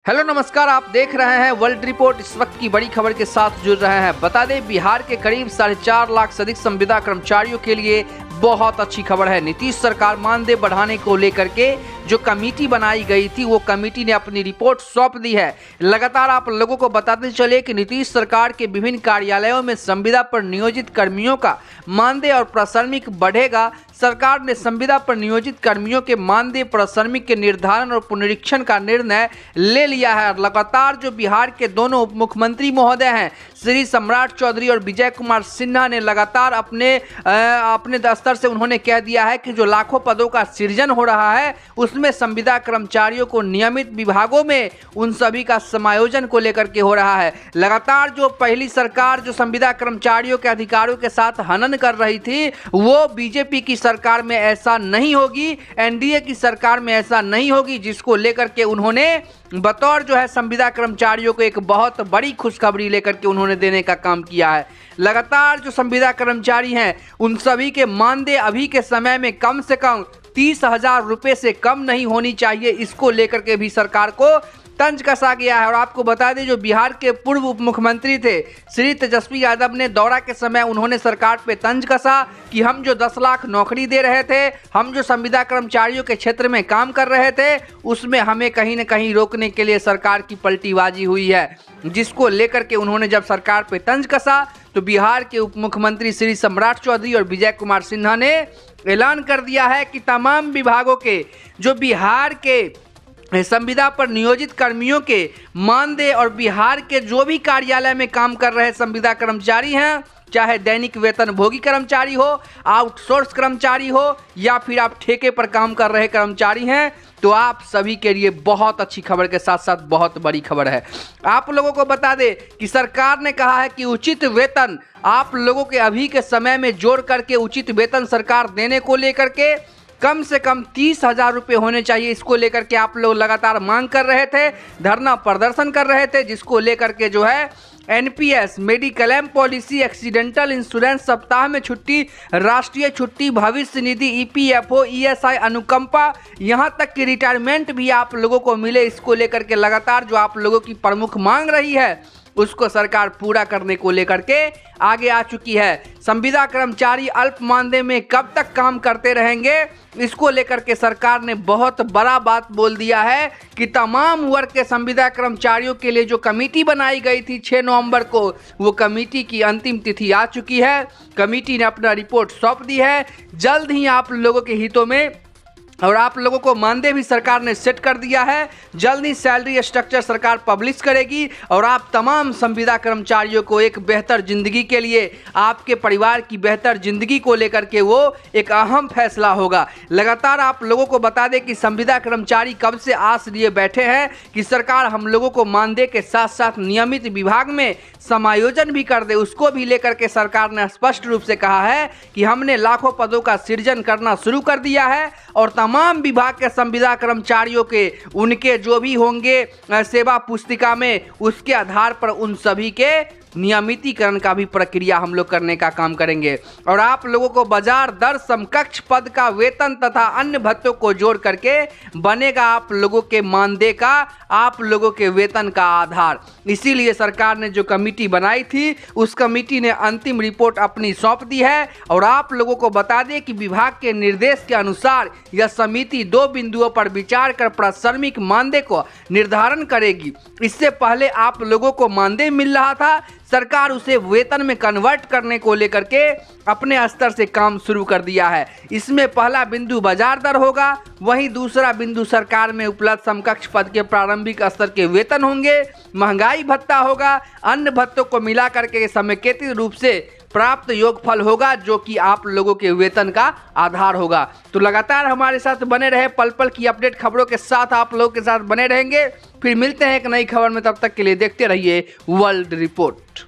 Hello नमस्कार, आप देख रहे हैं वर्ल्ड रिपोर्ट। इस वक्त की बड़ी खबर के साथ जुड़ रहे हैं। बता दें, बिहार के करीब 4.5 लाख से अधिक संविदा कर्मचारियों के लिए बहुत अच्छी खबर है। नीतीश सरकार मानदेय बढ़ाने को लेकर के जो कमेटी बनाई गई थी, वो कमेटी ने अपनी रिपोर्ट सौंप दी है। लगातार आप लोगों को बताते चले कि नीतीश सरकार के विभिन्न कार्यालयों में संविदा पर नियोजित कर्मियों का मानदेय और प्राश्रमिक बढ़ेगा। सरकार ने संविदा पर नियोजित कर्मियों के मानदेय प्राश्रमिक के निर्धारण और पुनरीक्षण का निर्णय ले लिया है। लगातार जो बिहार के दोनों उप मुख्यमंत्री महोदय हैं, श्री सम्राट चौधरी और विजय कुमार सिन्हा ने लगातार अपने दफ्तर से उन्होंने कह दिया है कि जो लाखों पदों का सृजन हो रहा है, उसमें संविदा कर्मचारियों को नियमित विभागों में उन सभी का समायोजन को लेकर के हो रहा है। लगातार जो पहली सरकार जो संविदा कर्मचारियों के अधिकारों के साथ हनन कर रही थी, वो बीजेपी की सरकार में ऐसा नहीं होगी, एनडीए की सरकार में ऐसा नहीं होगी, जिसको लेकर के उन्होंने बतौर जो है संविदा कर्मचारियों को एक बहुत बड़ी खुशखबरी लेकर के उन्होंने देने का काम किया है। लगातार जो संविदा कर्मचारी हैं, उन सभी के मानदेय अभी के समय में कम से कम 30,000 रुपये से कम नहीं होनी चाहिए। इसको लेकर के भी सरकार को तंज कसा गया है। और आपको बता दें, जो बिहार के पूर्व उप मुख्यमंत्री थे श्री तेजस्वी यादव ने दौरा के समय उन्होंने सरकार पे तंज कसा कि हम जो 10 लाख नौकरी दे रहे थे, हम जो संविदा कर्मचारियों के क्षेत्र में काम कर रहे थे, उसमें हमें कहीं न कहीं रोकने के लिए सरकार की पलटीबाजी हुई है। जिसको लेकर के उन्होंने जब सरकार पे तंज कसा, तो बिहार के उप मुख्यमंत्री श्री सम्राट चौधरी और विजय कुमार सिन्हा ने ऐलान कर दिया है कि तमाम विभागों के जो बिहार के संविदा पर नियोजित कर्मियों के मानदेय और बिहार के जो भी कार्यालय में काम कर रहे संविदा कर्मचारी हैं, चाहे दैनिक वेतन भोगी कर्मचारी हो, आउटसोर्स कर्मचारी हो, या फिर आप ठेके पर काम कर रहे कर्मचारी हैं, तो आप सभी के लिए बहुत अच्छी खबर के साथ साथ बहुत बड़ी खबर है। आप लोगों को बता दें कि सरकार ने कहा है कि उचित वेतन आप लोगों के अभी के समय में जोड़ करके उचित वेतन सरकार देने को लेकर के कम से कम 30,000 रुपये होने चाहिए। इसको लेकर के आप लोग लगातार मांग कर रहे थे, धरना प्रदर्शन कर रहे थे, जिसको लेकर के जो है NPS, mediclaim M policy, accidental insurance, सप्ताह में छुट्टी, राष्ट्रीय छुट्टी, भविष्य निधि, ईपीएफओ, ईएसआई, अनुकंपा, यहाँ तक कि रिटायरमेंट भी आप लोगों को मिले। इसको लेकर के लगातार जो आप लोगों की प्रमुख मांग रही है, उसको सरकार पूरा करने को लेकर के आगे आ चुकी है। संविदा कर्मचारी अल्प मानदेय में कब तक काम करते रहेंगे, इसको लेकर के सरकार ने बहुत बड़ा बात बोल दिया है कि तमाम वर्ग के संविदा कर्मचारियों के लिए जो कमेटी बनाई गई थी 6 नवंबर को, वो कमेटी की अंतिम तिथि आ चुकी है। कमेटी ने अपना रिपोर्ट सौंप दी है। जल्द ही आप लोगों के हितों में और आप लोगों को मानदेय भी सरकार ने सेट कर दिया है। जल्द ही सैलरी स्ट्रक्चर सरकार पब्लिश करेगी और आप तमाम संविदा कर्मचारियों को एक बेहतर जिंदगी के लिए, आपके परिवार की बेहतर जिंदगी को लेकर के वो एक अहम फैसला होगा। लगातार आप लोगों को बता दें कि संविदा कर्मचारी कब से आस लिए बैठे हैं कि सरकार हम लोगों को मानदेय के साथ साथ नियमित विभाग में समायोजन भी कर दे। उसको भी लेकर के सरकार ने स्पष्ट रूप से कहा है कि हमने लाखों पदों का सृजन करना शुरू कर दिया है और तमाम विभाग के संविदा कर्मचारियों के उनके जो भी होंगे सेवा पुस्तिका में, उसके आधार पर उन सभी के नियमितीकरण का भी प्रक्रिया हम लोग करने का काम करेंगे। और आप लोगों को बाजार दर समकक्ष पद का वेतन तथा अन्य भत्तों को जोड़ करके बनेगा आप लोगों के मानदेय का, आप लोगों के वेतन का आधार। इसीलिए सरकार ने जो कमेटी बनाई थी, उस कमेटी ने अंतिम रिपोर्ट अपनी सौंप दी है। और आप लोगों को बता दें कि विभाग के निर्देश के अनुसार यह समिति 2 बिंदुओं पर विचार कर प्राश्रमिक मानदेय को निर्धारण करेगी। इससे पहले आप लोगों को मानदेय मिल रहा था, सरकार उसे वेतन में कन्वर्ट करने को लेकर के अपने स्तर से काम शुरू कर दिया है। इसमें पहला बिंदु बाजार दर होगा, वहीं दूसरा बिंदु सरकार में उपलब्ध समकक्ष पद के प्रारंभिक स्तर के वेतन होंगे, महंगाई भत्ता होगा, अन्य भत्तों को मिला करके समेकित रूप से प्राप्त योगफल होगा, जो कि आप लोगों के वेतन का आधार होगा। तो लगातार हमारे साथ बने रहे, पल पल की अपडेट खबरों के साथ आप लोगों के साथ बने रहेंगे। फिर मिलते हैं एक नई खबर में, तब तक के लिए देखते रहिए वर्ल्ड रिपोर्ट।